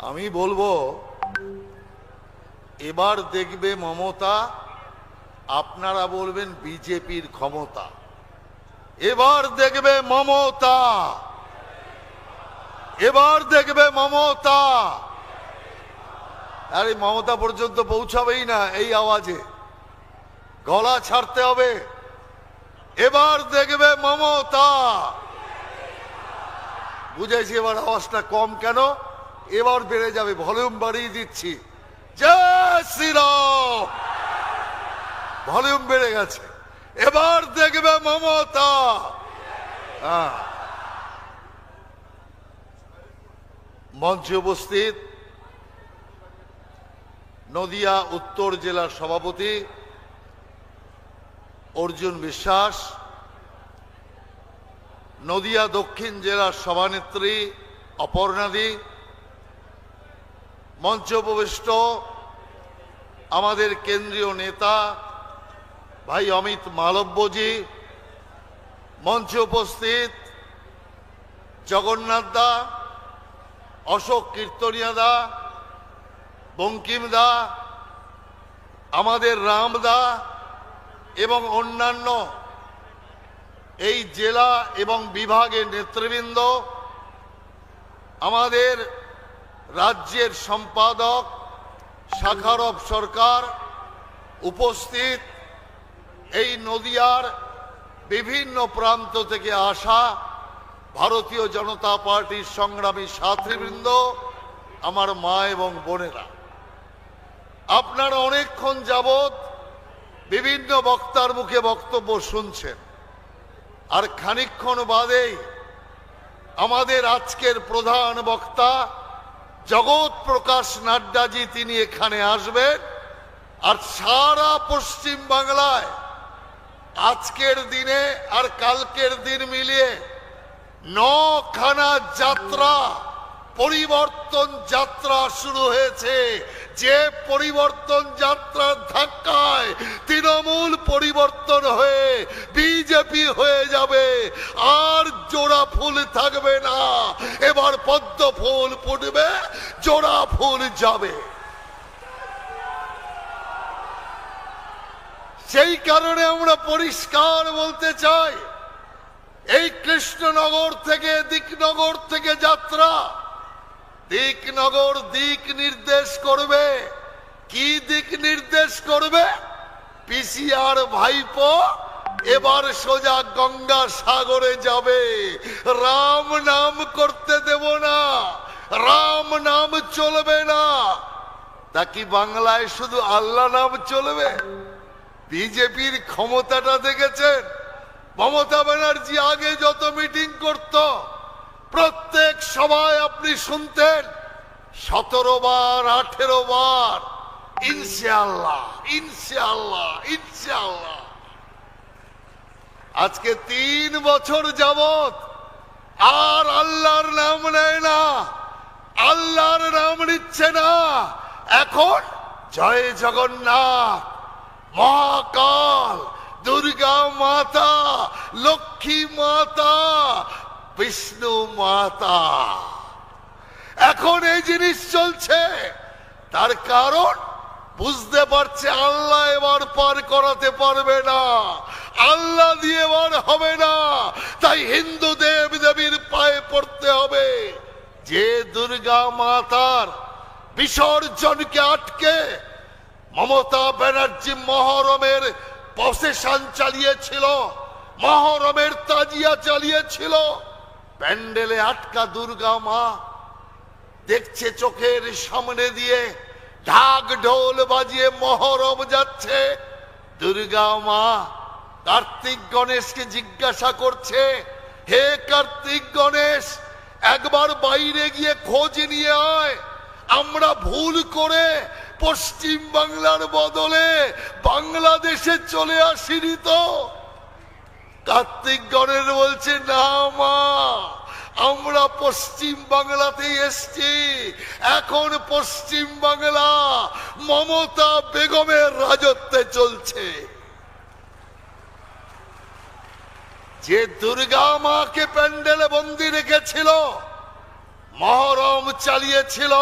আমি বলবো এবার দেখবে মমতা, আপনারা বলবেন বিজেপির ক্ষমতা। এবার দেখবে মমতা, এবার দেখবে মমতা। আরে মমতা পর্যন্ত পৌঁছাবেই না এই আওয়াজে, গলা ছাড়তে হবে। এবার দেখবে মমতা। বুঝেছি এবার আওয়াজটা কম কেন, এবার বেড়ে যাবে, ভলিউম বাড়িয়ে দিচ্ছি। জয় শ্রীরাম। ভলিউম বেড়ে গেছে, এবার দেখবে মমতা। মঞ্চে উপস্থিত নদিয়া উত্তর জেলার সভাপতি অর্জুন বিশ্বাস, নদিয়া দক্ষিণ জেলার সভানেত্রী অপর্ণাদি, মঞ্চে উপবিষ্ট আমাদের কেন্দ্রীয় নেতা ভাই অমিত মালব্যজি, মঞ্চে উপস্থিত জগন্নাথ দা, অশোক কীর্তনিয়া দা, বঙ্কিম দা, আমাদের রাম দা এবং অন্যান্য এই জেলা এবং বিভাগের নেতৃবৃন্দ, আমাদের রাজ্যের সম্পাদক শাখারব সরকার, উপস্থিত এই নদিয়ার বিভিন্ন প্রান্ত থেকে আসা ভারতীয় জনতা পার্টির সংগ্রামী সাথীবৃন্দ, আমার মা এবং বোনেরা, আপনারা অনেকক্ষণ যাবৎ বিভিন্ন বক্তার মুখে বক্তব্য শুনছেন। আর খানিকক্ষণ বাদেই আমাদের আজকের প্রধান বক্তা জগৎ প্রকাশ নাড্ডাজি তিনি এখানে আসবেন। আর সারা পশ্চিম বাংলায় আজকের দিনে আর কালকের দিন মিলিয়ে 9খানা যাত্রা, পরিবর্তন যাত্রা শুরু হয়েছে। যে পরিবর্তন যাত্রার ধাক্কায় তৃণমূল পরিবর্তন হয়ে বিজেপি হয়ে যাবে, আর জোড়া ফুল থাকবে না। এবার পদ্ম ফুল ফুটবে, জোড়া ফুল যাবে। সেই কারণে আমরা পরিষ্কার বলতে চাই, এই কৃষ্ণনগর থেকে দিকনগর থেকে যাত্রা, দিকনগর দিক নির্দেশ করবে। কি দিক নির্দেশ করবে? পিসিআর ভাইপো এবার সোজা গঙ্গা সাগরে যাবে। রাম নাম করতে দেব না, রাম নাম চলবে না। তা কি বাংলায় শুধু আল্লাহ নাম চলবে? বিজেপির ক্ষমতাটা দেখেছেন? মমতা ব্যানার্জি আগে যত মিটিং করত, প্রত্যেক সভায় আপনি শুনতেন 17 বার 18 বার ইনশাআল্লাহ ইনশাআল্লাহ ইনশাআল্লাহ। আজকে 3 বছর যাবত আর আল্লাহর নাম নেয় না, আল্লাহর নাম নিচ্ছে না। এখন জয় জগন্নাথ, মহাকাল, দুর্গা মাতা, লক্ষ্মী মাতা, বিষ্ণু মাতা, এখন এই জিনিস চলছে। তার কারণ বুঝতে পারছে আল্লাহ এবার পার করাতে পারবে না, আল্লাহ দিয়ে এবার হবে না। তাই হিন্দু দেব দেবীর পায়ে পড়তে হবে। যে দুর্গা মাতার বিসর্জনকে আটকে মমতা ব্যানার্জি মহরমের প্রসেশন চালিয়েছিল, মহরমের তাজিয়া চালিয়েছিল, প্যান্ডেলে আটকা দুর্গা মা দেখছে চোখের সামনে দিয়ে ঢাক ঢোল বাজিয়ে মহরম যাচ্ছে। দুর্গা মা কার্তিক গণেশকে জিজ্ঞাসা করছে, হে কার্তিক গণেশ, একবার বাইরে গিয়ে খোঁজ নিয়ে আয়, আমরা ভুল করে পশ্চিম বাংলার বদলে বাংলাদেশে চলে আসিনি তো? কার্তিক গণেশ বলছে, না মা, আমরা পশ্চিম বাংলাতেই এসছি। এখন পশ্চিম বাংলা মমতা বেগমের রাজত্বে চলছে। যে দুর্গা মাকে প্যান্ডেলে বন্দি রেখেছিল, মহরম চালিয়েছিল,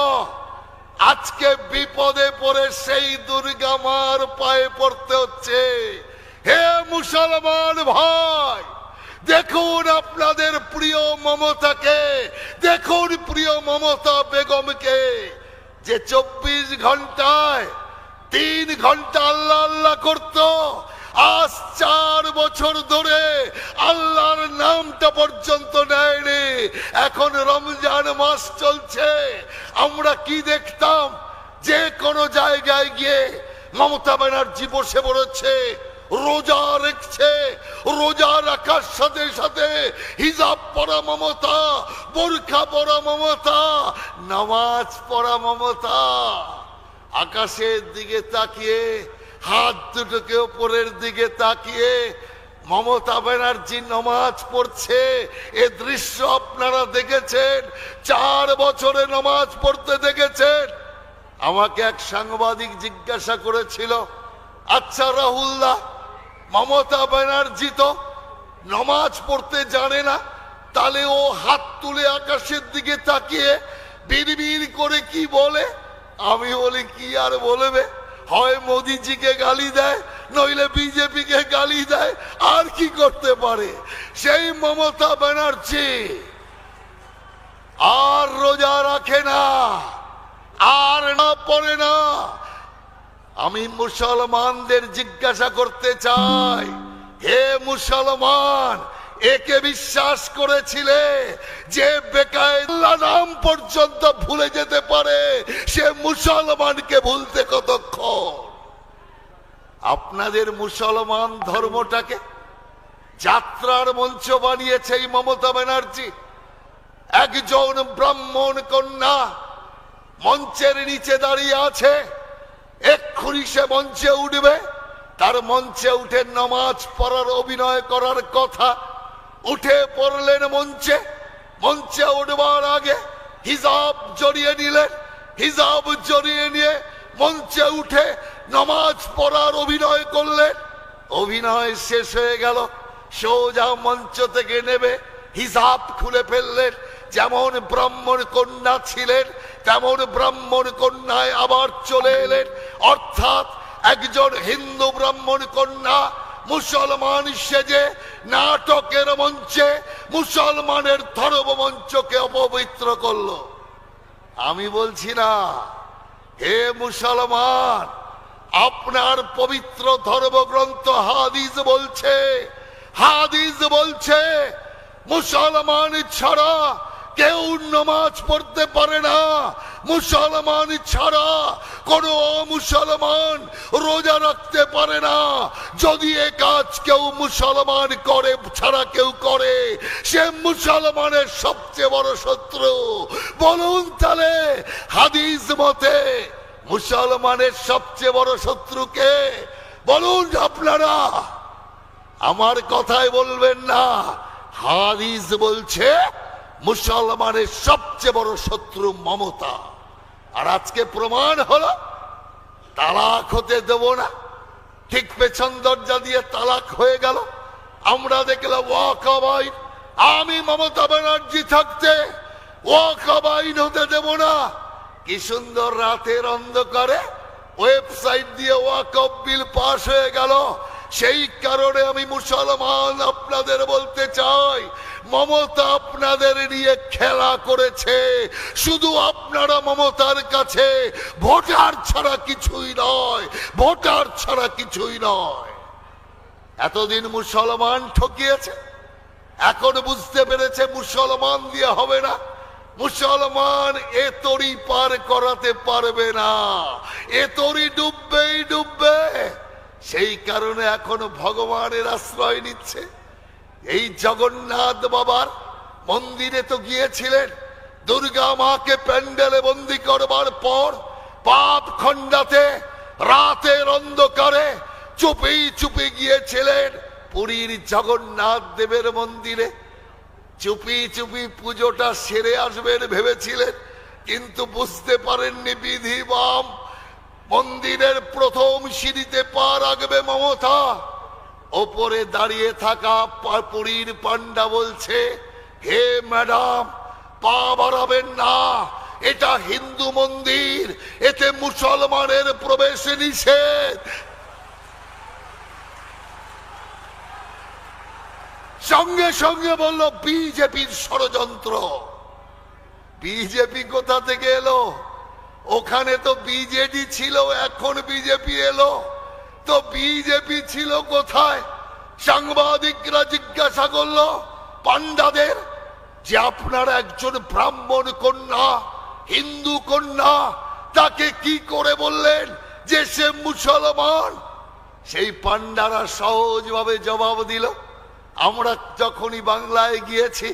আজকে বিপদে পড়ে সেই দুর্গা মার পায়ে পড়তে হচ্ছে। হে মুসলমান ভাই, দেখুন আপনাদের প্রিয় মমতাকে, দেখুন প্রিয় মমতা বেগমকে, যে 24 ঘন্টায় 3 ঘন্টা আল্লাহ আল্লাহ করত, আজ 4 বছর ধরে আল্লাহর নামটা পর্যন্ত নেয়নি। এখন রমজান মাস চলছে, আমরা কি দেখতাম, যে কোনো জায়গায় গিয়ে মমতা ব্যানার্জি বসে পড়েছে, রোজা রেখেছে, রোজা রাখার সাথে সাথে হিজাব পরা মমতা, বোরখা পরা মমতা, নামাজ পড়া মমতা। আকাশের দিকে তাকিয়ে, হাত দুটোকে উপরের দিকে তাকিয়ে মমতা ব্যানার্জি নামাজ পড়ছে। এ দৃশ্য আপনারা দেখেছেন, 4 বছরে নামাজ পড়তে দেখেছেন। আমাকে এক সাংবাদিক জিজ্ঞাসা করেছিল, আচ্ছা রাহুলদা, মমতা ব্যানার্জি তো নামাজ পড়তে জানে না, তাহলে ও হাত তুলে আকাশের দিকে তাকিয়ে বিড়বিড় করে কি বলে? আমি বলি, কি আর বলবে, হয় মোদিজিকে গালি দেয়, নইলে বিজেপিকে গালি দেয়, আর কি করতে পারে? সেই মমতা ব্যানার্জি আর রোজা রাখে না, আর না পড়ে না। আমি মুসলমানদের জিজ্ঞাসা করতে চাই, হে মুসলমান, একে বিশ্বাস করেছিলে যে বেকায়দা নাম পর্যন্ত ভুলে যেতে পারে? সে মুসলমানকে ভুলতে কতক্ষণ? আপনাদের মুসলমান ধর্মটাকে যাত্রার মঞ্চ বানিয়েছে এই মমতা ব্যানার্জি। একজন ব্রাহ্মণ কন্যা মঞ্চের নিচে দাঁড়িয়ে আছে, এক্ষুনি সে মঞ্চে উঠবে, তার মঞ্চে উঠে নামাজ পড়ার অভিনয় করার কথা। উঠে পড়লেন মঞ্চে, মঞ্চে উঠবার আগে হিজাব জড়িয়ে নিলেন, হিজাব জড়িয়ে নিয়ে মঞ্চে উঠে নামাজ পড়ার অভিনয় করলেন। অভিনয় শেষ হয়ে গেল, সোজা মঞ্চ থেকে নেবে হিজাব খুলে ফেললেন। যেমন ব্রাহ্মণ কন্যা ছিলেন, তেমন ব্রাহ্মণ কন্যায় আবার চলে এলেন। অর্থাৎ একজন হিন্দু ব্রাহ্মণ কন্যা মুসলমান সেজে নাটকের মঞ্চে মুসলমানের ধর্ম মঞ্চকে অপবিত্র করলো। আমি বলছি না, হে মুসলমান, আপনার পবিত্র ধর্মগ্রন্থ হাদিস বলছে, হাদিস বলছে মুসলমান ছাড়া কেউ নামাজ পড়তে পারে না, মুসলমান ছাড়া কোন মুসলমান রোজা রাখতে পারে না। যদি এ কাজ কেউ মুসলমান করে ছাড়া কেউ করে, সে মুসলমানের সবচেয়ে বড় শত্রু। বলুন তাহলে হাদিস মতে মুসলমানের সবচেয়ে বড় শত্রু কে? বলুন আপনারা, আমার কথায় বলবেন না। হাদিস বলছে মুসলমানের সবচেয়ে বড় শত্রু মমতা। আর আজকে প্রমাণ হলো, তালাক হতে দেব না, ঠিক পেছন দরজা দিয়ে তালাক হয়ে গেল। আমরা দেখলাম ওয়াকফ আইন, আমি মমতা ব্যানার্জি থাকতে ওয়াকফ আইন হতে দেব না। কি সুন্দর রাতের অন্ধকারে ওয়েবসাইট দিয়ে ওয়াকফ বিল পাস হয়ে গেল। সেই কারণে আমি মুসলমান আপনাদের বলতে চাই, মমতা আপনাদের নিয়ে খেলা করেছে। শুধু আপনারা মমতার কাছে ভোটার ছাড়া কিছুই নয়, ভোটার ছাড়া কিছুই নয়। এতদিন মুসলমান ঠকিয়েছে, এখন বুঝতে পেরেছে মুসলমান দিয়ে হবে না। মুসলমান এ তরি পার করাতে পারবে না, এ তরি ডুববেই ডুববে। সেই কারণে এখন ভগবানের আশ্রয় নিচ্ছে। এই জগন্নাথ বাবার মন্দিরে তো গিয়েছিলেন, দুর্গা মাকে প্যান্ডেলে বন্দি করবার পর পাপ খণ্ডাতে রাতের অন্ধকারে চুপি চুপি গিয়েছিলেন পুরীর জগন্নাথ দেবের মন্দিরে। চুপি চুপি পুজোটা সেরে আসবেন ভেবেছিলেন, কিন্তু বুঝতে পারেননি বিধি বাম। মন্দিরের প্রথম সিঁড়িতে পা রাখবে মমতা, ওপরে দাঁড়িয়ে থাকা পুরীর পান্ডা বলছে, হে ম্যাডাম, পা বাড়াবেন না, এটা হিন্দু মন্দির, এতে মুসলমানের প্রবেশ নিষেধ। সঙ্গে সঙ্গে বলল বিজেপির ষড়যন্ত্র। বিজেপি কোথা থেকে এলো? ওখানে তো বিজেডি ছিল, এখন বিজেপি এলো, তো বিজেপি ছিল কোথায়? সাংবাদিকরা জিজ্ঞাসা করলো পান্ডাদের যে আপনারা একজন ব্রাহ্মণ কন্যা, হিন্দু কন্যা, তাকে কি করে বললেন যে সে মুসলমান? সেই পান্ডারা সহজভাবে জবাব দিল, আমরা যখনই বাংলায় গিয়েছি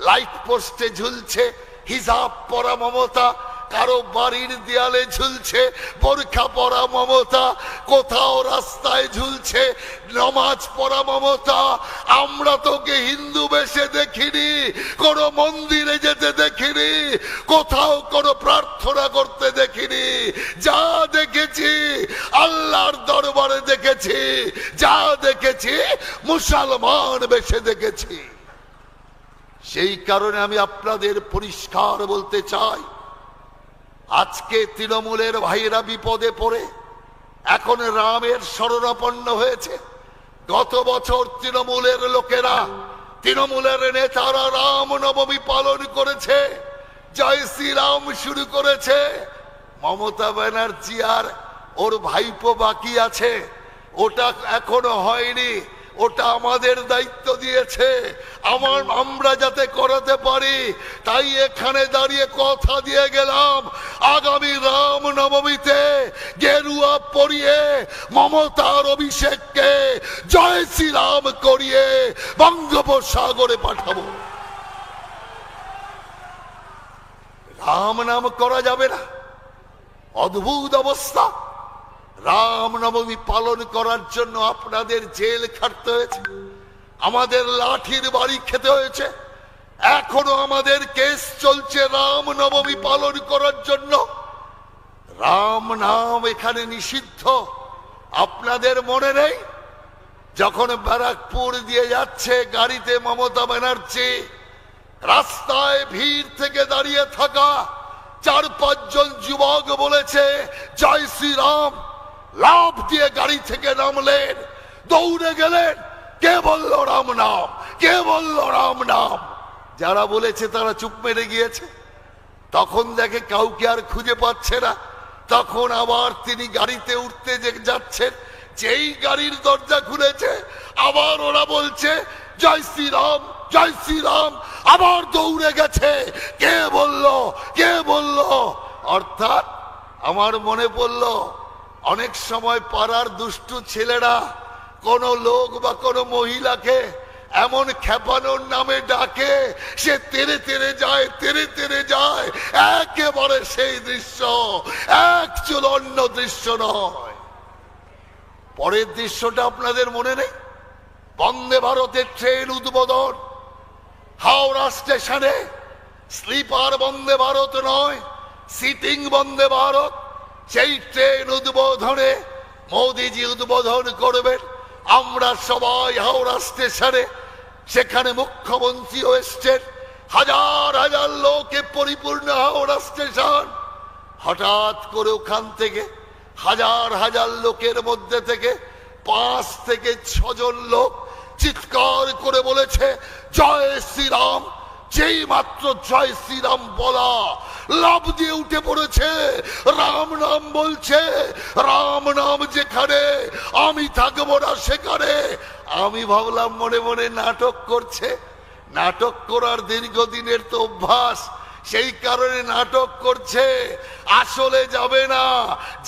লাইট পোস্টে ঝুলছে হিজাব পরা মমতা, কারো বাড়ির দেয়ালে ঝুলছে বোরখা পরা মমতা, কোথাও রাস্তায় ঝুলছে নামাজ পড়া মমতা। আমরা তোকে হিন্দু বেশে দেখিনি, কোনো মন্দিরে যেতে দেখিনি, কোথাও কোনো প্রার্থনা করতে দেখিনি। যা দেখেছি আল্লাহর দরবারে দেখেছি, যা দেখেছি মুসলমান বেশে দেখেছি। সেই কারণে আমি আপনাদের পরিষ্কার বলতে চাই, আজকে তৃণমূলের ভাইরা বিপদে পড়ে এখন রামের শরণাপন্ন হয়েছে। গত বছর তৃণমূলের লোকেরা, তৃণমূলের নেতারা রাম নবমী পালন করেছে, জয় শ্রীরাম শুরু করেছে। মমতা ব্যানার্জি আর ওর ভাইপো বাকি আছে, ওটা এখনো হয়নি, ওটা আমাদের দায়িত্ব দিয়েছে আমরা যাতে করাতে পারি। তাই এখানে দাঁড়িয়ে কথা দিয়ে গেলাম, আগামী রাম নবমীতে গেরুয়া পরিয়ে মমতার অভিষেককে জয় শ্রীরাম করিয়ে বঙ্গোপসাগরে পাঠাবো। রাম নাম করা যাবে না, অদ্ভুত অবস্থা। রাম নবমী পালন করার জন্য আপনাদের জেল খাটতে হয়েছে, আমাদের লাঠির বাড়ি খেতে হয়েছে, এখনো আমাদের কেস চলছে রাম নবমী পালন করার জন্য। রাম নাম এখানে নিষিদ্ধ। আপনাদের মনে নেই যখন ব্যারাকপুর দিয়ে যাচ্ছে গাড়িতে মমতা ব্যানার্জি, রাস্তায় ভিড় থেকে দাঁড়িয়ে থাকা 4-5 জন যুবক বলেছে জয় শ্রীরাম, লাফ দিয়ে গাড়ি থেকে নামলেন, দৌড়ে গেলেন। কে বলল রাম নাম? কে বলল রাম নাম? যারা বলেছে তারা চুপ মেরে গিয়েছে। তখন দেখে কাউকে আর খুঁজে পাচ্ছে না, তখন আবার তিনি গাড়িতে উঠতে যাচ্ছেন, যেই গাড়ির দরজা খুলেছে আবার ওরা বলছে জয় শ্রীরাম, জয় শ্রীরাম, আবার দৌড়ে গেছে। কে বলল? কে বলল? অর্থাৎ আমার মনে পড়ল, অনেক সময় পাড়ার দুষ্টু ছেলেরা কোন লোক বা কোন মহিলাকে এমন খেপানোর নামে ডাকে, সে তেরে তেরে যায়, তেরে তেরে যায়। একেবারে সেই দৃশ্য, এক চুল অন্য দৃশ্য নয়। পরের দৃশ্যটা আপনাদের মনে নেই? বন্দে ভারতের ট্রেন উদ্বোধন হাওড়া স্টেশনে, স্লিপার বন্দে ভারত নয়, সিটিং বন্দে ভারত। সেই ট্রেন উদ্বোধনে মোদিজি উদ্বোধন করবেন, আমরা সবাই হাওড়া স্টেশনে, সেখানে মুখ্যমন্ত্রীও এসছেন, হাজার হাজার লোকে পরিপূর্ণ হাওড়া স্টেশন। হঠাৎ করে ওখান থেকে হাজার হাজার লোকের মধ্যে থেকে 5 থেকে 6 জন লোক চিৎকার করে বলেছে জয় শ্রীরাম। যেই মাত্র জয় শ্রীরাম বলা, লাফ দিয়ে উঠে পড়েছে, রাম নাম বলছে। রাম নাম যেখানে, আমি থাকবো না সেখানে। আমি ভাবলাম মনে মনে নাটক করছে, নাটক করার দীর্ঘদিনের তো অভ্যাস, সেই কারণে নাটক করছে, আসলে যাবে না,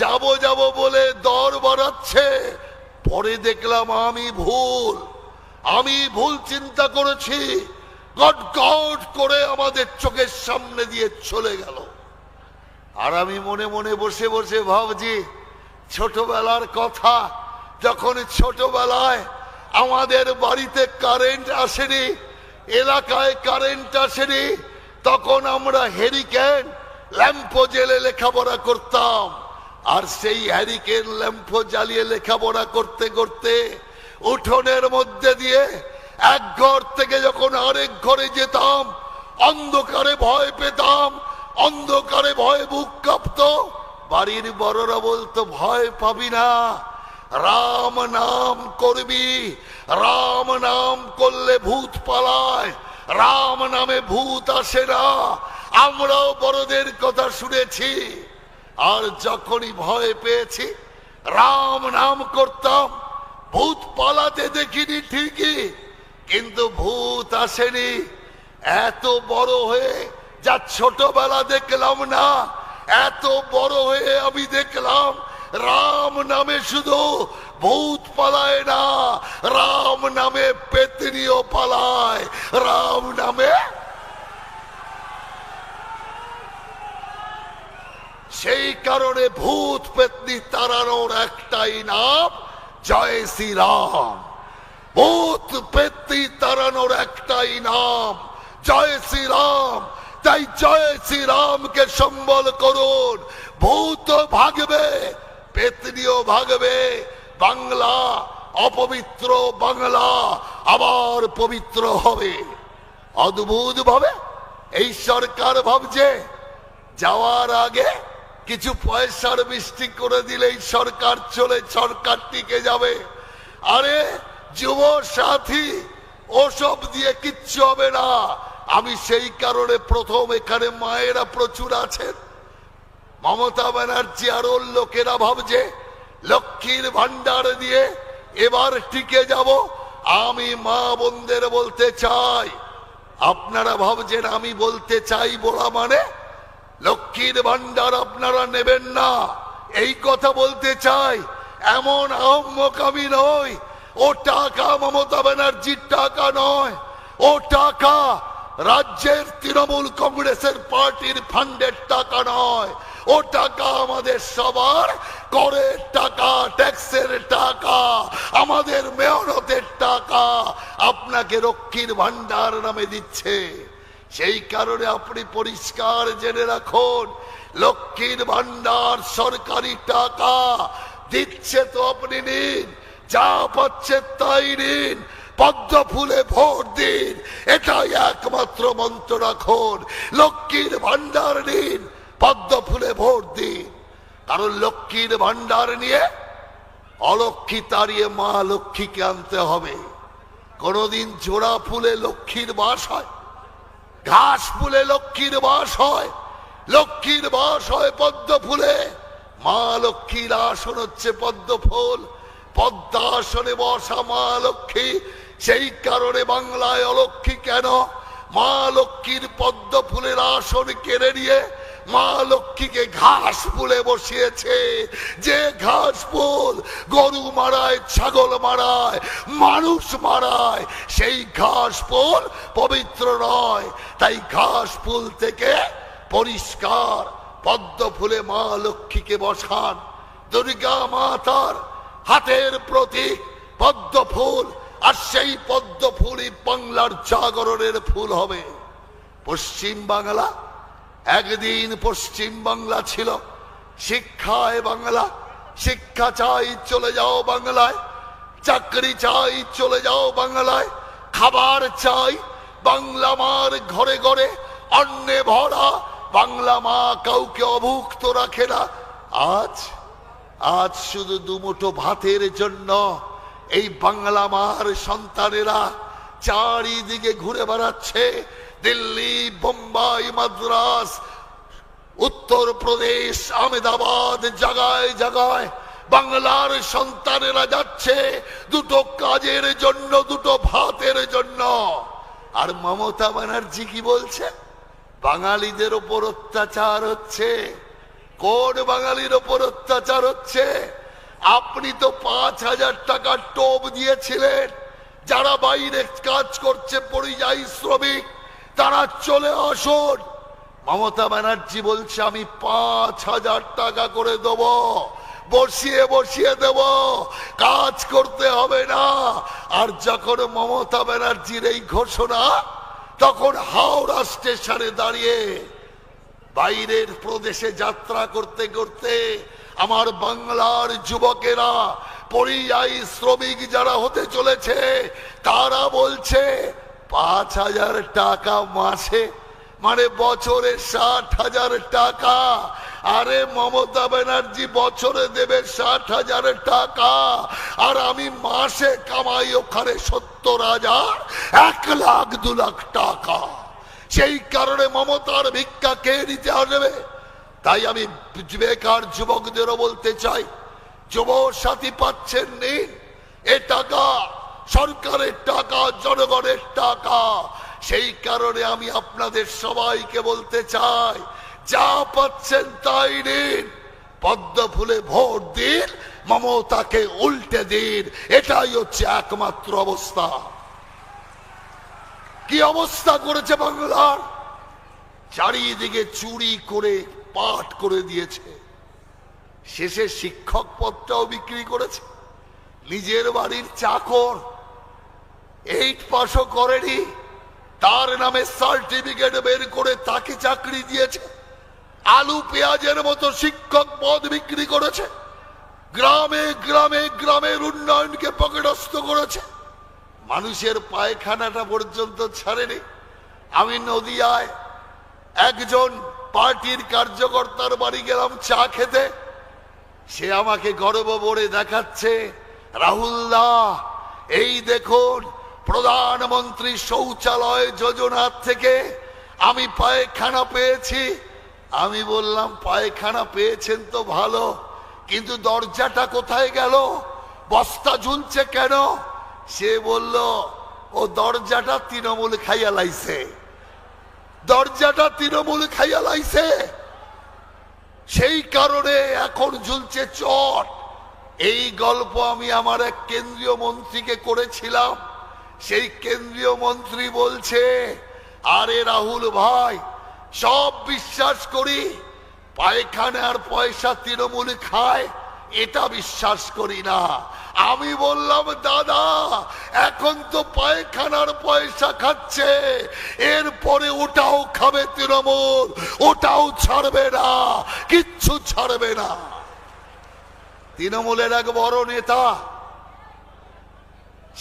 যাব যাব বলে দর বাড়াচ্ছে। পরে দেখলাম আমি ভুল চিন্তা করেছি, গটগট করে আমাদের চোখের সামনে দিয়ে চলে গেল। আর আমি মনে মনে বসে বসে ভাবছি ছোটবেলার কথা, যখন ছোটবেলায় আমাদের বাড়িতে কারেন্ট আসেনি, এলাকায় কারেন্ট আসেনি, তখন আমরা হ্যারিকেন ল্যাম্পো জেলে লেখাপড়া করতাম। আর সেই হ্যারিকেন ল্যাম্পো জ্বালিয়ে লেখাপড়া করতে করতে উঠোনের মধ্যে দিয়ে এক ঘর থেকে যখন আরেক ঘরে যেতাম, অন্ধকারে ভয় পেতাম, অন্ধকারে ভয়ে বুক কাঁপত। বাড়ির বড়রা বলতো ভয় পাবি না, রাম নাম করবি, রাম নাম করলে ভূত পালায়, রাম নামে ভূত আসে না। আমরাও বড়দের কথা শুনেছি, আর যখনই ভয় পেয়েছি রাম নাম করতাম। ভূত পালাতে দেখিনি ঠিকই, কিন্তু ভূত আসেনি। এত বড় হয়ে যা ছোটবেলা দেখলাম না, এত বড় হয়ে আমি দেখলাম রাম নামে শুধু ভূত পালায় না, রাম নামে পেতনিও পালায়, রাম নামে। সেই কারণে ভূত পেতনি তাড়ানোর একটাই নাম, জয় শ্রীরাম। ভূত পেতনি তাড়ানোর একটাই নাম, জয় শ্রীরাম। তাই জয় শ্রীরামকে সম্বল করুন। ভূত ভাগবে, পেতনিও ভাগবে। বাংলা অপবিত্র বাংলা আবার পবিত্র হবে। অদ্ভুত ভাবে এই সরকার ভাবছে যাওয়ার আগে কিছু পয়সার বৃষ্টি করে দিলেই সরকার সরকার টিকে যাবে। আরে যুব সাথী, ওসব দিয়ে কিচ্ছু হবে না। আমি সেই কারণে প্রথম, এখানে মায়েরা প্রচুর আছেন। মমতা ব্যানার্জি আর ওর লোকেরা ভাবছে লক্ষ্মীর ভান্ডার দিয়ে এবার টিকে যাব। আমি মা বোনদের বলতে চাই, আপনারা ভাবছেন আমি বলতে চাই বলা মানে লক্ষ্মীর ভান্ডার আপনারা নেবেন না, এই কথা বলতে চাই। এমন আহম্মক আমি নই। ও টাকা মমতা ব্যানার্জির টাকা নয়, ও টাকা রাজ্যের তৃণমূল কংগ্রেসের পার্টির ফান্ডের টাকা নয়, ও টাকা আমাদের সবার করের টাকা, ট্যাক্সের টাকা, আমাদের মেহনতের টাকা আপনাকে লক্ষ্মীর ভান্ডার নামে দিচ্ছে। সেই কারণে আপনি পরিষ্কার জেনে রাখুন, লক্ষ্মীর ভান্ডার সরকারি টাকা দিচ্ছে তো আপনি নিন, যা পাচ্ছে তাই নিন, পদ্ম ফুলে ভোট দিন, এটাই একমাত্র মন্ত্র রাখুন। লক্ষ্মীর ভান্ডার নিন, পদ্ম ফুলে ভোট দিন। কারণ লক্ষ্মীর ভান্ডার নিয়ে অলক্ষ্মী তাড়িয়ে মা লক্ষ্মীকে আনতে হবে। কোনদিন জোড়া ফুলে লক্ষ্মীর বাস হয়? ঘাস ফুলে লক্ষ্মীর বাস হয়? লক্ষ্মীর বাস হয় পদ্ম ফুলে। মা লক্ষ্মীর আসন হচ্ছে পদ্ম ফুল, পদ্মাসনে বসা মা লক্ষ্মী। সেই কারণে বাংলায় অলক্ষ্মী কেন? মা লক্ষ্মীর পদ্ম ফুলের আসন কেড়ে নিয়ে মা লক্ষ্মীকে ঘাস ফুলে বসিয়েছে। যে ঘাস ফুল গরু মারায়, ছাগল মারায়, মানুষ মারায়, সেই ঘাস ফুল পবিত্র নয়। তাই ঘাস ফুল থেকে পরিষ্কার পদ্ম ফুলে মা লক্ষ্মীকে বসান। দুর্গা মাতার হাতের প্রতীক পদ্ম ফুল, আর সেই পদ্ম ফুলই বাংলার জাগরণের ফুল হবে। পশ্চিম বাংলা, একদিন পশ্চিম বাংলা ছিল শিক্ষায় বাংলা। শিক্ষা চাই, চলে যাও বাংলায়। চাকরি চাই, চলে যাও বাংলায়। খাবার চাই, বাংলা মার ঘরে ঘরে অন্নে ভরা। বাংলা মা কাউকে অভুক্ত রাখে না। আজ শুধু দুমুঠো ভাতের জন্য এই বাংলা মার সন্তানেরা চারিদিকে ঘুরে বেড়াচ্ছে। দিল্লি, বোম্বাই, মাদ্রাস, উত্তরপ্রদেশ, আহমেদাবাদ, জায়গায় জায়গায় বাংলার সন্তানেরা যাচ্ছে দুটো কাজের জন্য, দুটো ভাতের জন্য। আর মমতা ব্যানার্জি কি বলছে? বাঙালিদের ওপর অত্যাচার হচ্ছে। কোন বাঙালির ওপর অত্যাচার হচ্ছে? আপনি তো 5,000 টাকার টোপ দিয়েছিলেন। যারা বাইরে কাজ করছে, পরিযায়ী শ্রমিক, তারা চলে আসুন। মমতা ব্যানার্জি বলছে আমি 5,000 টাকা করে দেব, বসিয়ে বসিয়ে দেব, কাজ করতে হবে না। আর যখন মমতা ব্যানার্জির এই ঘোষণা, তখন হাওড়া স্টেশনে দাঁড়িয়ে বাইরের প্রদেশে যাত্রা করতে করতে আমার বাংলার যুবকেরা, পরিযায়ী শ্রমিক যারা হতে চলেছে, তারা বলছে 5,000 টাকা মাসে মানে বছরে 60,000 টাকা। আরে মমতা ব্যানার্জি বছরে দেবে 60,000 টাকা, আর আমি মাসে কামাই ওখানে 70,000, 1 লাখ 2 লাখ টাকা। সেই কারণে মমতার ভিক্ষা কে নিতে আসবে? তাই আমি বেকার যুবকদেরও বলতে চাই, যুব সাথী পাচ্ছেন নিন, এ টাকা সরকারের টাকা, জনগণের টাকা। সেই কারণে আমি আপনাদের সবাইকে বলতে চাই, যা পাচ্ছেন তাই নিন, পদ্ম ফুলে ভোট দিন, মমতাকে উল্টে দিন। এটাই হচ্ছে একমাত্র অবস্থা। কি অবস্থা করেছে বাংলার? চারিদিকে চুরি করে পাট করে দিয়েছে, শেষে শিক্ষক পদটাও বিক্রি করেছে। নিজের বাড়ির চাকর 8 পাসও করেনি, তার নামে সার্টিফিকেট বের করে তাকে চাকরি দিয়েছে। আলু পেঁয়াজের মতো শিক্ষক পদ বিক্রি করেছে। গ্রামে গ্রামে গ্রামের উন্নয়নকে পকেটস্থ করেছে। মানুষের পায়খানাটা পর্যন্ত ছাড়েনি। আমি নদিয়ায় একজন পার্টির কার্যকর্তার বাড়ি গেলাম চা খেতে। সে আমাকে গর্ব ভরে দেখাচ্ছে, রাহুল দা, এই দেখুন প্রধানমন্ত্রী শৌচালয় যোজনার থেকে আমি পায়খানা পেয়েছি। আমি বললাম, পায়খানা পেয়েছেন তো ভালো, কিন্তু দরজাটা কোথায় গেল? বস্তা ঝুলছে কেন? সে বলল, ও দরজাটা তৃণমূল খাইয়া লাইছে, দরজাটা তৃণমূল খাইয়া লাইছে, সেই কারণে এখন ঝুলছে চট। এই গল্প আমি আমার এক কেন্দ্রীয় মন্ত্রীকে করেছিলাম। সেই কেন্দ্রীয় মন্ত্রী বলছে, আরে রাহুল ভাই, সব বিশ্বাস করি, পায়খানার পয়সা তৃণমূল খায় এটা বিশ্বাস করি না। আমি বললাম, দাদা, এখন তো পায়খানার পয়সা খাচ্ছে, এরপরে ওটাও খাবে তৃণমূল, ওটাও ছাড়বে না, কিচ্ছু ছাড়বে না। তৃণমূলের এক বড় নেতা,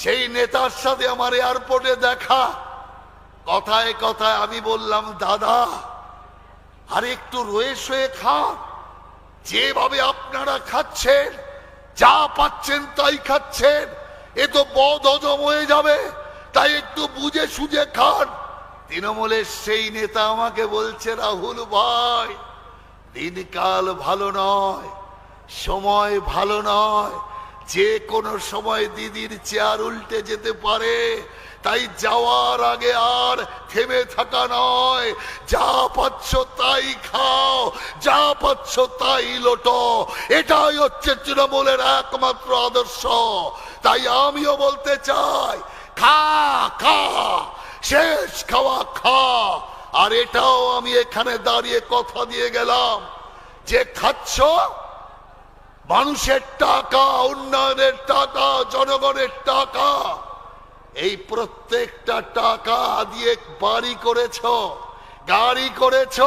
সেই নেতার সাথে আমার এয়ারপোর্টে দেখা। কথায় কথায় আমি বললাম, দাদা, আর একটু রয়ে শয়ে খান, যেভাবে আপনারা খাচ্ছেন, যা পাচ্ছেন তাই খাচ্ছেন, এ তো বদ হজম হয়ে যাবে, তাই একটু বুঝে সুঝে খান। তৃণমূলের সেই নেতা আমাকে বলছে, রাহুল ভাই, দিনকাল ভালো নয়, সময় ভালো নয়, যে কোনো সময় দিদির চেয়ার উল্টে যেতে পারে, তাই যাওয়ার আগে আর থেমে থাকা নয়, যা পাচ্ছ তাই খাও, যা পাচ্ছ তাই লোটো। এটাই হচ্ছে তৃণমূলের একমাত্র আদর্শ। তাই আমিও বলতে চাই, খা খা, শেষ খাওয়া খা। আর এটাও আমি এখানে দাঁড়িয়ে কথা দিয়ে গেলাম, যে খাচ্ছ মানুষের টাকা, উন্নয়নের টাকা, জনগণের টাকা, এই প্রত্যেকটা টাকা দিয়ে বাড়ি করেছ, গাড়ি করেছ,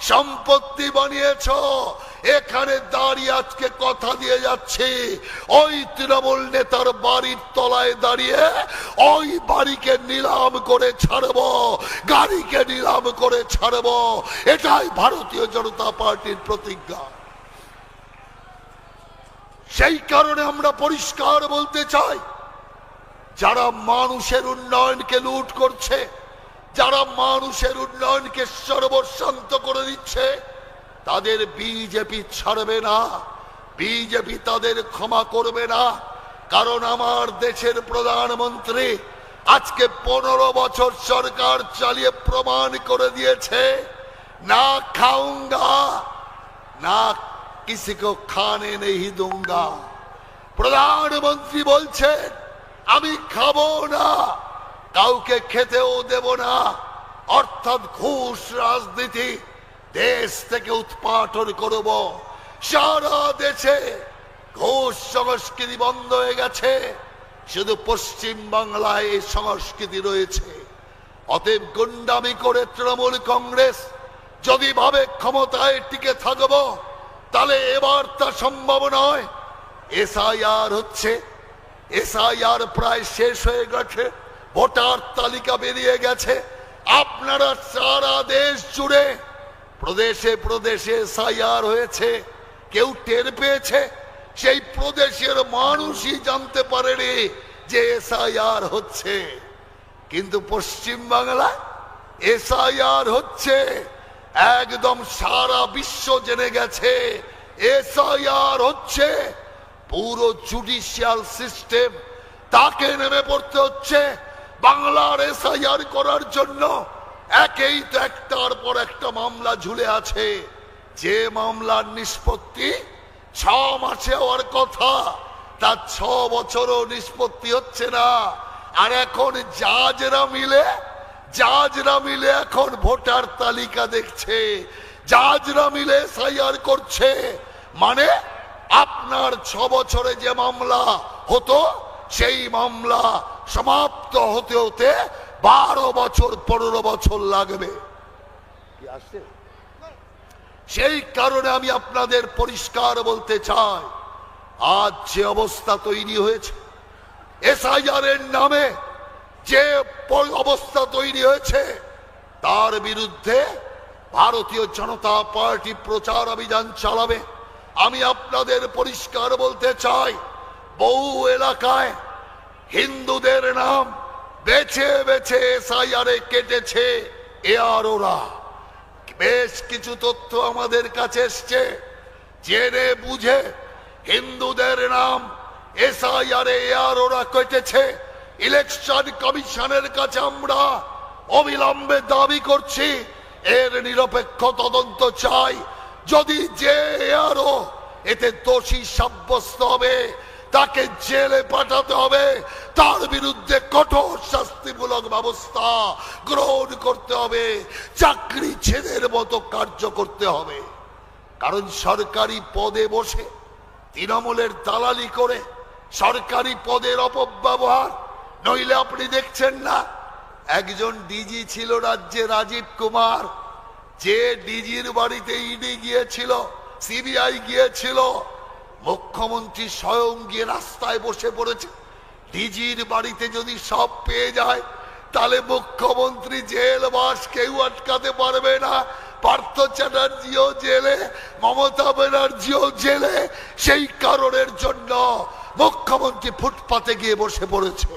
সম্পত্তি বানিয়েছ। এখানে দাঁড়িয়ে আজকে কথা দিয়ে যাচ্ছি, ওই তৃণমূল নেতার বাড়ির তলায় দাঁড়িয়ে ওই বাড়িকে নিলাম করে ছাড়বো, গাড়িকে নিলাম করে ছাড়বো। এটাই ভারতীয় জনতা পার্টির প্রতিজ্ঞা। সেই কারণে আমরা পরিষ্কার বলতে চাই, যারা মানুষের উন্নয়নকে লুট করছে, যারা মানুষের উন্নয়নকে সর্বশান্ত করে দিচ্ছে, তাদের বিজেপি ছাড়বে না, বিজেপি তাদের ক্ষমা করবে না। কারণ আমার দেশের প্রধানমন্ত্রী আজকে 15 বছর সরকার চালিয়ে প্রমাণ করে দিয়েছে, না খাউঙ্গা না किसी को खाने नहीं दूंगा। প্রধানমন্ত্রী বলছেন, আমি খাবো না, কাউকে খেতেও দেব না। অর্থাৎ ঘুষ রাজনীতি দেশ থেকে উৎপাটন করব। সারা দেশে ঘুষ সংস্কৃতি বন্ধ হয়ে গেছে, শুধু পশ্চিম বাংলায় এই সংস্কৃতি রয়েছে। অতএব গুন্ডামি করে তৃণমূল কংগ্রেস যদি ভাবে ক্ষমতায় টিকে থাকবো, তাহলে এবার তা সম্ভব নয়। এসআইআর হচ্ছে, এসআইআর প্রায় শেষ হয়ে গেছে, ভোটার তালিকা বেরিয়ে গেছে, আপনারা সারা দেশ জুড়ে প্রদেশে প্রদেশে এসআইআর হয়েছে, কেউ টের পেয়েছে? সেই প্রদেশের মানুষই জানতে পারেনি যে এসআইআর হচ্ছে। কিন্তু পশ্চিম বাংলায় এসআইআর হচ্ছে, একদম সারা বিশ্ব জেনে গেছে এসআইআর হচ্ছে। পুরো জুডিশিয়াল সিস্টেম তাকে নেমে পড়তে হচ্ছে বাংলার এসআইআর করার জন্য। একেই তো একটার পর একটা মামলা ঝুলে আছে, যে মামলার নিষ্পত্তি 6 মাসে হওয়ার কথা, তার 6 বছরও নিষ্পত্তি হচ্ছে না। আর এখন জাজরা মিলে এখন ভোটার তালিকা দেখছে, জাজরা মিলে এসআইআর করছে। মানে আপনার 6 বছরে যে মামলা হতো, সেই মামলা সমাপ্ত হতে হতে 12 বছর 15 বছর লাগবে। কি আসছে? সেই কারণে আমি আপনাদের পরিষ্কার বলতে চাই, আজ যে অবস্থা তৈরি হয়েছে এসআইআর এর নামে, যে অবস্থা তৈরি হয়েছে, তার বিরুদ্ধে ভারতীয় জনতা পার্টি প্রচার অভিযান চালাবে। আমি আপনাদের পরিষ্কার বলতে চাই, বহু এলাকায় হিন্দুদের নাম বেছে বেছে এসআইআর এ কেটেছে এআরওরা। বেশ কিছু তথ্য আমাদের কাছে এসছে, জেনে বুঝে হিন্দুদের নাম এসআইআর এ এআরওরা কেটেছে। ইলেকশন কমিশনের কাছে আমরা অবিলম্বে দাবি করছি, এর নিরপেক্ষ তদন্ত চাই। যদি যে এআরও এতে দোষী সাব্যস্ত হবে, তাকে জেলে পাঠাতে হবে, তার বিরুদ্ধে কঠোর শাস্তিমূলক ব্যবস্থা গ্রহণ করতে হবে, চাকরি ছেদের মতো কার্য করতে হবে। কারণ সরকারি পদে বসে তৃণমূলের দালালি করে সরকারি পদের অপব্যবহার, নইলে আপনি দেখছেন না, একজন ডিজি ছিল রাজ্যে, রাজীব কুমার, যে ডিজির বাড়িতে ইডি গিয়েছিল, সিবিআই গিয়েছিল, মুখ্যমন্ত্রী স্বয়ং গিয়ে রাস্তায় বসে পড়েছে। ডিজির বাড়িতে যদি সব পেয়ে যায়, তাহলে মুখ্যমন্ত্রী জেলবাস কেউ আটকাতে পারবে না। পার্থ চ্যাটার্জিও জেলে, মমতা ব্যানার্জিও জেলে। সেই কারণের জন্য মুখ্যমন্ত্রী ফুটপাতে গিয়ে বসে পড়েছে।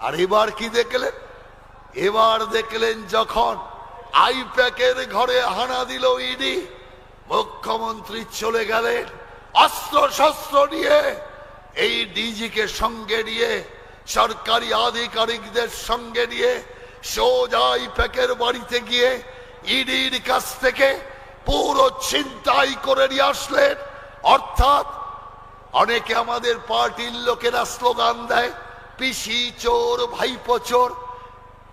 আর এবার কি দেখলেন? এবার দেখলেন যখন আইপ্যাকের ঘরে হানা দিল ইডি, মুখ্যমন্ত্রী চলে গেলেন অস্ত্র শস্ত্র নিয়ে, এই ডিজিকে সঙ্গে নিয়ে, সরকারি আধিকারিকদের সঙ্গে নিয়ে সোজা আইপ্যাকের বাড়িতে গিয়ে ইডির কাছ থেকে পুরো ছিনতাই করে নিয়ে আসলেন। অর্থাৎ অনেকে আমাদের পার্টির লোকেরা স্লোগান দেয়, পিসি চোর, ভাইপো চোর,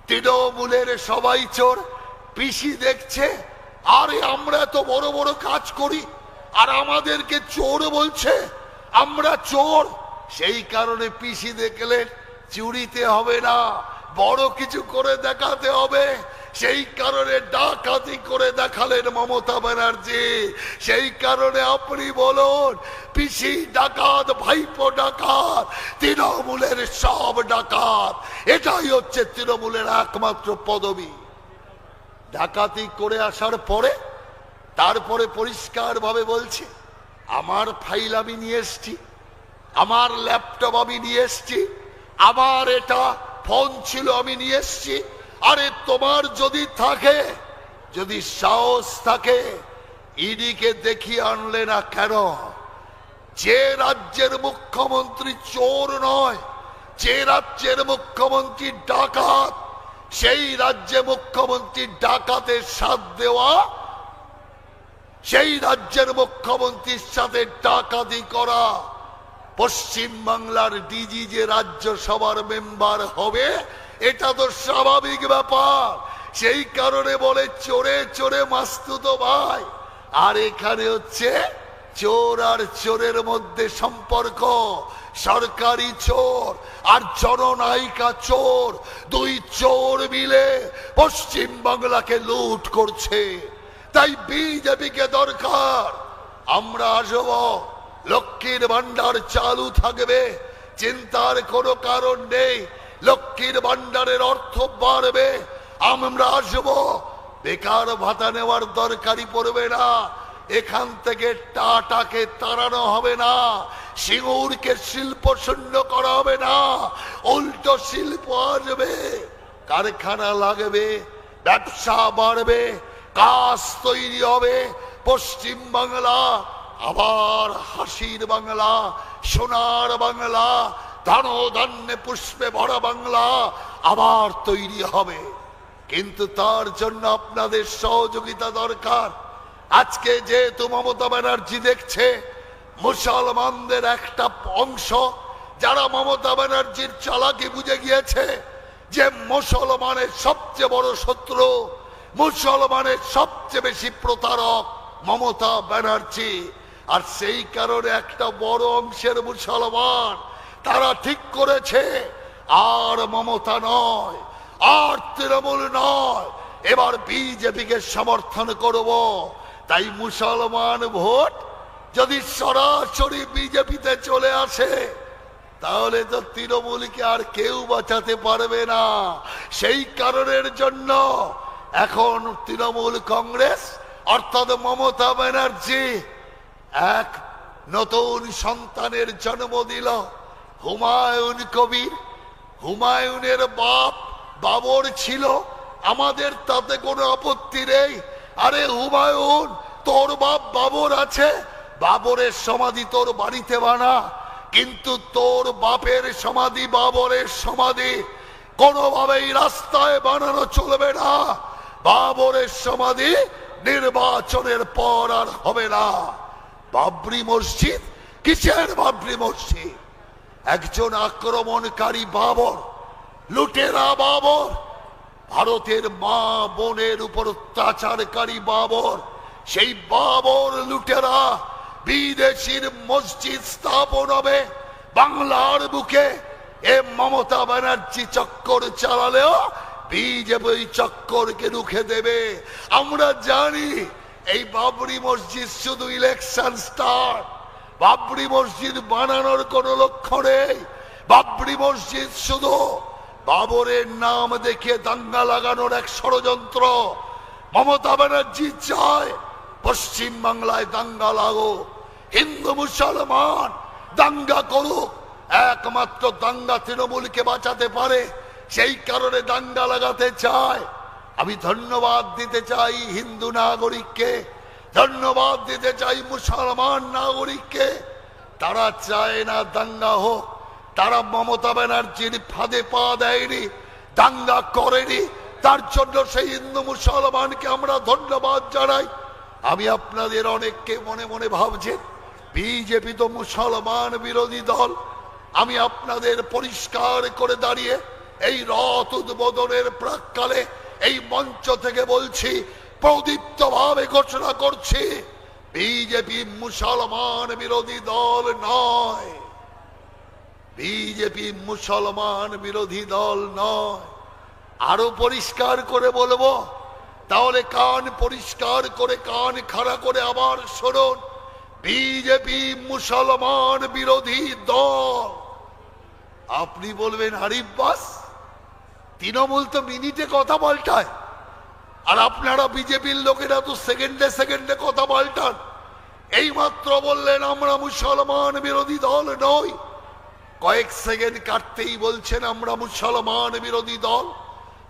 তৃণমূলের সবাই চোর। পিসি দেখছে আরে আমরা তো বড় বড় কাজ করি, আর আমাদেরকে চোর বলছে, আমরা চোর। সেই কারণে পিসি দেখলেন চুরিতে হবে না, বড় কিছু করে দেখাতে হবে। সেই কারণে ডাকাতি করে দেখালেন মমতা ব্যানার্জি। সেই কারণে আপনি বলুন, পিসি ডাকাত, ভাইপো ডাকাত, তৃণমূলের সব ডাকাত। এটাই হচ্ছে তৃণমূলের একমাত্র পদবী। ডাকাতি করে আসার পরে তারপরে পরিষ্কার ভাবে বলছে, আমার ফাইল আমি নিয়ে এসছি, আমার ল্যাপটপ আমি নিয়ে এসছি, আমার এটা ফোন ছিল আমি নিয়ে এসছি। আরে তোমার যদি থাকে, যদি সাহস থাকে, ইডিকে দেখিয়ে আনলে না কেন? যে রাজ্যের মুখ্যমন্ত্রী চোর নয়, যে রাজ্যের মুখ্যমন্ত্রী ডাকাত, সেই রাজ্যে মুখ্যমন্ত্রী ডাকাতের সাথ দেওয়া, সেই রাজ্যের মুখ্যমন্ত্রীর সাথে ডাকাতি করা, পশ্চিম বাংলার ডিজি যে রাজ্যসভার মেম্বার হবে, এটা তো স্বাভাবিক ব্যাপার। সেই কারণে বলে চোরে চোরে মাস্তুতো ভাই। আর এখানে হচ্ছে চোর আর চোরের মধ্যে সম্পর্ক। সরকারি চোর আর জননায়িকা চোর, দুই চোর মিলে পশ্চিম বাংলাকে লুট করছে। তাই বিজেপিকে দরকার, আমরা আসব, লক্ষ্মীর ভান্ডার চালু থাকবে, চিন্তার কোনো কারণ নেই। লক্ষ্মীর ভান্ডারের অর্থ বাড়বে, আমরা আসবো, বেকার ভাতা নেওয়ার দরকারই পড়বে না, এখান থেকে টাটাকে তাড়ানো হবে না, সিঙ্গুরকে শিল্প শূন্য করা হবে না, উল্টো শিল্প আসবে, কারখানা লাগবে, ব্যবসা বাড়বে, কাজ তৈরি হবে। পশ্চিম বাংলা আবার হাসির বাংলা, সোনার বাংলা, ধন ধান্যে পুষ্পে ভরা বাংলা আবার তৈরি হবে। কিন্তু তার জন্য আপনাদের সহযোগিতা দরকার। আজকে যেহেতু মমতা ব্যানার্জি দেখছে মুসলমানদের একটা অংশ যারা মমতা ব্যানার্জির চালাকি বুঝে গিয়েছে যে মুসলমানের সবচেয়ে বড় শত্রু, মুসলমানের সবচেয়ে বেশি প্রতারক মমতা ব্যানার্জি, আর সেই কারণে একটা বড় অংশের মুসলমান তারা ঠিক করেছে আর মমতা নয়, আর তৃণমূল নয়, এবার বিজেপিকে সমর্থন করব। তাই মুসলমান ভোট যদি সরাসরি বিজেপিতে চলে আসে তাহলে তো তৃণমূলকে আর কেউ বাঁচাতে পারবে না। সেই কারণের জন্য এখন তৃণমূল কংগ্রেস অর্থাৎ মমতা ব্যানার্জি এক নতুন সন্তানের জন্ম দিল, হুমায়ুন কবির। হুমায়ুনের বাপ বাবর ছিল, আমাদের তাতে কোনো আপত্তি নেই। আরে হুমায়ুন, তোর বাপ বাবর আছে, বাবরের সমাধি তোর বাড়িতে বানা, কিন্তু তোর বাপের সমাধি বাবরের সমাধি কোনোভাবেই রাস্তায় বানানো চলবে না। বাবরের সমাধি নির্বাচনের পর আর হবে না। বাবরি মসজিদ কিসের বাবরি মসজিদ? একজন আক্রমণকারী বাবর, লুটেরা বাবর, ভারতের মা বোনের উপর অত্যাচারকারী বাবর, সেই বাবর লুটেরা বিদেশির মসজিদ স্থাপন হবে বাংলার বুকে। এ মমতা ব্যানার্জি চক্কর চালালেও বিজেপি চক্করকে রুখে দেবে। আমরা জানি এই বাবরি মসজিদ শুধু ইলেকশন স্টার্ট, বাবরি মসজিদ বানানোর কোনো লক্ষ্য নেই। বাবরি মসজিদ শুধু বাবরের নাম দেখে দাঙ্গা লাগানোর এক ষড়যন্ত্র। মমতা ব্যানার্জি চায় পশ্চিম বাংলায় দাঙ্গা লাগো, হিন্দু মুসলমান দাঙ্গা করুক, একমাত্র দাঙ্গা তৃণমূলকে বাঁচাতে পারে, সেই কারণে দাঙ্গা লাগাতে চায়। আমি ধন্যবাদ দিতে চাই হিন্দু নাগরিককে, ধন্যবাদ দিতে চাই মুসলমান নাগরিককে। তারা চায় না দাঙ্গা হোক, তারা মমতা ব্যানার্জির ফাঁদে পা দেয়নি, দাঙ্গা করেনি, তার জন্য সেই হিন্দু মুসলমানকে আমরা ধন্যবাদ জানাই। আমি আপনাদের অনেককে মনে মনে ভাবছেন বিজেপি তো মুসলমান বিরোধী দল, আমি আপনাদের পরিষ্কার করে দাঁড়িয়ে এই রথ উদ্বোধনের প্রাক্কালে এই মঞ্চ থেকে বলছি, প্রদীপ্ত ভাবে ঘোষণা করছি, বিজেপি মুসলমান বিরোধী দল নয়, বিজেপি মুসলমান বিরোধী দল নয়। আরো পরিষ্কার করে বলবো, তাহলে কান পরিষ্কার করে কান খাড়া করে আবার শুনুন, বিজেপি মুসলমান বিরোধী দল। আপনি বলবেন আরিফ বাস, তৃণমূল তো মিনিটে কথা পাল্টায়, আর আপনারা বিজেপির লোকেরা তো সেকেন্ডে সেকেন্ডে কথা পাল্টান। এই মাত্র বললেন আমরা মুসলমান বিরোধী দল নই, কয়েক সেকেন্ড কাটতেই বলছেন আমরা মুসলমান বিরোধী দল।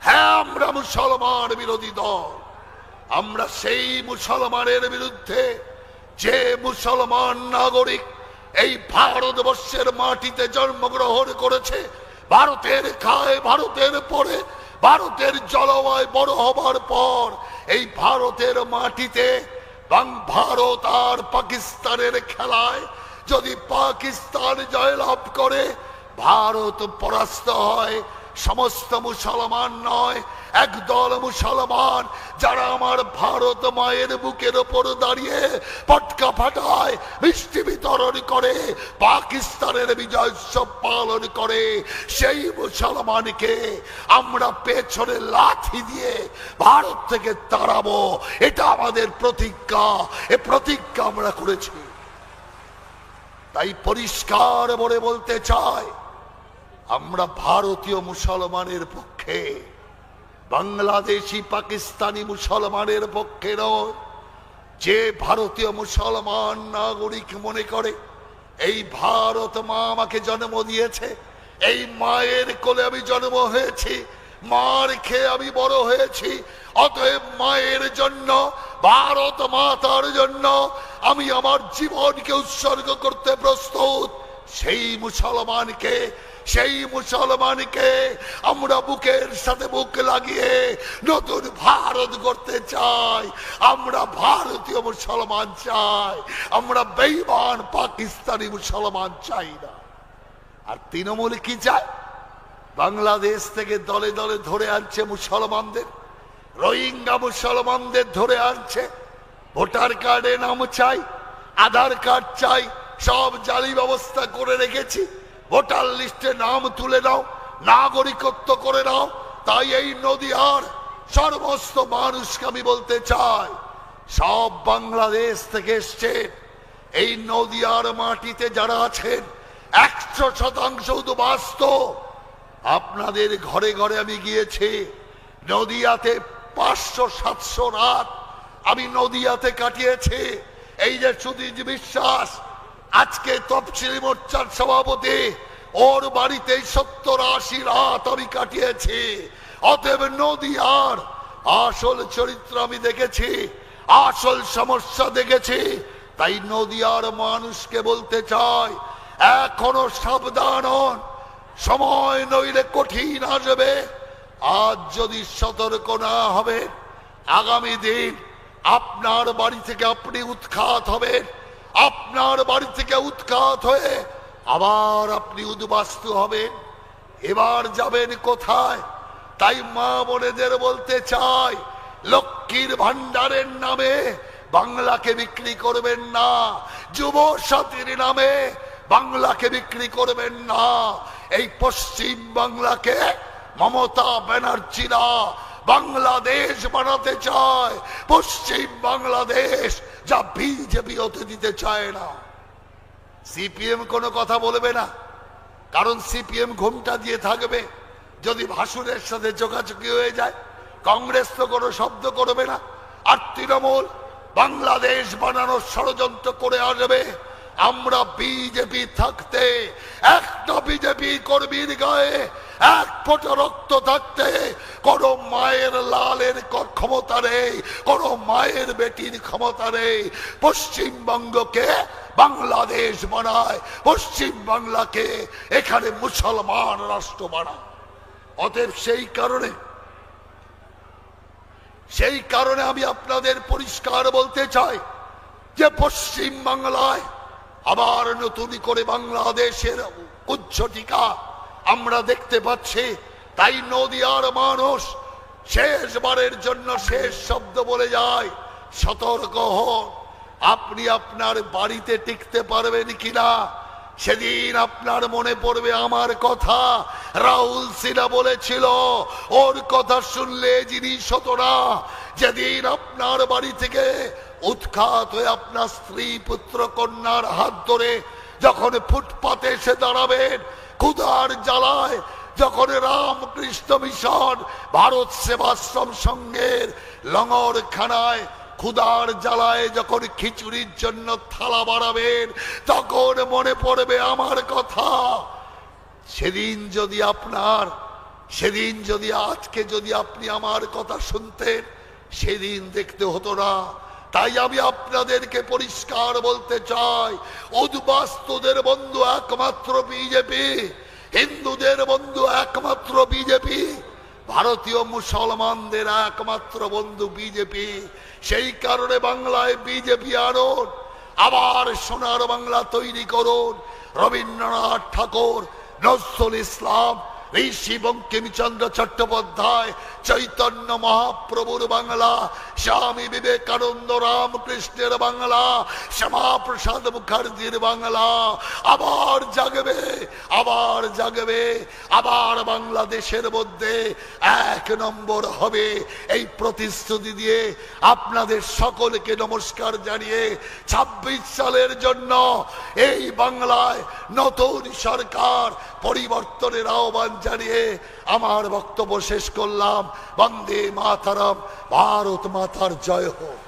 হ্যাঁ, আমরা মুসলমান বিরোধী দল। আমরা সেই মুসলমানের বিরুদ্ধে যে মুসলমান নাগরিক এই ভারতবর্ষের মাটিতে জন্মগ্রহণ করেছে, ভারতের খায়, ভারতের পরে, ভারতের জলবায়ু বড় হবার পর এই ভারতের মাটিতে ভারত আর পাকিস্তানের খেলায় যদি পাকিস্তান জয়লাভ করে, ভারত পরাস্ত হয়। সমস্ত মুসলমান নয়, একদল মুসলমান যারা আমার ভারত মায়ের বুকের ওপর দাঁড়িয়ে পটকা ফাটায়, মিষ্টি বিতরণ করে, পাকিস্তানের বিজয় উৎসব পালন করে, সেই মুসলমানকে আমরা পেছনে লাথি দিয়ে ভারত থেকে তাড়াবো। এটা আমাদের প্রতিজ্ঞা, এ প্রতিজ্ঞা আমরা করেছি। তাই পরিষ্কার বলে বলতে চাই, আমরা ভারতীয় মুসলমানের পক্ষে, বাংলাদেশি পাকিস্তানি মুসলমানের পক্ষে নয়। যে ভারতীয় মুসলমান নাগরিক মনে করে এই ভারত মা আমাকে জন্ম দিয়েছে, এই মায়ের কোলে আমি জন্ম হয়েছি, মার খেয়ে আমি বড় হয়েছি, অতএব মায়ের জন্য, ভারত মাতার জন্য আমি আমার জীবনকে উৎসর্গ করতে প্রস্তুত, সেই মুসলমানকে আমরা বুকের সাথে বুক লাগিয়ে নতুন ভারত গড়তে চাই। আমরা ভারতীয় মুসলমান চাই, আমরা বেঈমান পাকিস্তানি মুসলমান চাই না। আর তৃণমূল কি চায়? বাংলাদেশ থেকে দলে দলে ধরে আনছে মুসলমানদের, রোহিঙ্গা মুসলমানদের ধরে আনছে, ভোটার কার্ডে নাম চাই, আধার কার্ড চাই, সব জালি ব্যবস্থা করে রেখেছি, ভোটার লিস্টে নাম তুলে নাও, নাগরিকত্ব করে নাও। তাই এই নদিয়ার সমস্ত মানুষকে আমি বলতে চাই, সব বাংলাদেশ থেকে এসছে, এই নদিয়ার মাটিতে যারা আছেন 100% উদ্বাস্ত। আপনাদের ঘরে ঘরে আমি গিয়েছি, নদিয়াতে 500-700 রাত আমি নদিয়াতে কাটিয়েছি। এই যে সুধীর বিশ্বাস আজকে তফসিলি মোর্চার সভাপতি, ওর বাড়িতে 70-80 রাত আমি কাটিয়েছি। অতএব নদিয়ার আসল চরিত্র আমি দেখেছি, আসল সমস্যা দেখেছি। তাই নদিয়ার মানুষকে বলতে চাই, এখনো সাবধান হন, সময় নইলে কঠিন আসবে। আজ যদি সতর্ক না হবে, আগামী দিন আপনার বাড়ি থেকে আপনি উৎখাত হবেন, আপনার বাড়ি থেকে উৎখাত হয়ে আবার আপনি উদ্বাস্তু হবেন। এবার যাবেন কোথায়? তাই মা বোনেদের বলতে চাই, লক্ষ্মীর ভান্ডারের নামে বাংলাকে বিক্রি করবেন না, যুব সাথীর নামে বাংলাকে বিক্রি করবেন না। এই পশ্চিম বাংলাকে মমতা ব্যানার্জিরা বাংলাদেশ বানাতে চায়, পশ্চিম বাংলাদেশ, যা বিজেপি হতে দিতে চায় না। সিপিএম কোনো কথা বলবে না, কারণ সিপিএম ঘোমটা দিয়ে থাকবে। যদি ভাসুরের সাথে চোখাচোখি হয়ে যায়, কংগ্রেস তো কোনো শব্দ করবে না। আর তৃণমূল বাংলাদেশ বানানোর ষড়যন্ত্র করে আসবে। আমরা বিজেপি থাকতে, একটা বিজেপি কর্মীর গায়ে এক ফোঁটা রক্ত থাকতে কোন মায়ের লালের ক্ষমতা নেই, কোন মায়ের বেটির ক্ষমতা নেই। পশ্চিমবঙ্গকে বাংলাদেশ বানায়, পশ্চিম বাংলাকে এখানে মুসলমান রাষ্ট্র বানায়। অতএব সেই কারণে আমি আপনাদের পরিষ্কার বলতে চাই যে পশ্চিম বাংলায় আবার নতুন করে বাংলাদেশের উচ্চটিকা আমরা দেখতে পাচ্ছি। তাই নদিয়ার মানুষ শেষবারের জন্য শেষ শব্দ বলে যায়, সতর্ক হন। আপনি আপনার বাড়িতে টিকতে পারবেন কিনা সেদিন আপনার মনে পড়বে আমার কথা। রাহুল সিনহা বলেছিল, ওর কথা শুনলে জিনিস হতো না। যেদিন আপনার বাড়ি থেকে উৎখাত হয়ে আপনার স্ত্রী পুত্র কন্যার হাত ধরে যখন ফুটপাতে এসে দাঁড়াবেন, ক্ষুধার জ্বালায়, যখন রামকৃষ্ণ মিশন ভারত সেবাশ্রম সংঘের লঙ্গরখানায় ক্ষুধার জ্বালায় যখন খিচুড়ির জন্য থালা বাড়াবেন, তখন মনে পড়বে আমার কথা। সেদিন যদি আজকে যদি আপনি আমার কথা শুনতেন, সেদিন দেখতে হতো না। তাই আমি আপনাদেরকে পরিষ্কার বলতে চাই, উদ্বাস্তুদের বন্ধু একমাত্র বিজেপি, হিন্দুদের বন্ধু একমাত্র বিজেপি, ভারতীয় মুসলমানদের একমাত্র বন্ধু বিজেপি। সেই কারণে বাংলায় বিজেপি আনুন, আবার সোনার বাংলা তৈরি করুন। রবীন্দ্রনাথ ঠাকুর, নজরুল ইসলাম, ঋষি বঙ্কিমচন্দ্র চট্টোপাধ্যায়, চৈতন্য মহাপ্রভুর বাংলা, স্বামী বিবেকানন্দ রামকৃষ্ণের বাংলা, শ্যামাপ্রসাদ মুখার্জির বাংলা আবার জাগবে, আবার জাগবে, আবার বাংলাদেশের মধ্যে 1 নম্বর হবে। এই প্রতিশ্রুতি দিয়ে আপনাদের সকলকে নমস্কার জানিয়ে 26 সালের জন্য এই বাংলায় নতুন সরকার পরিবর্তনের আহ্বান জানিয়ে আমার বক্তব্য শেষ করলাম। বন্দে মাতরম, ভারত মাতার জয় হোক।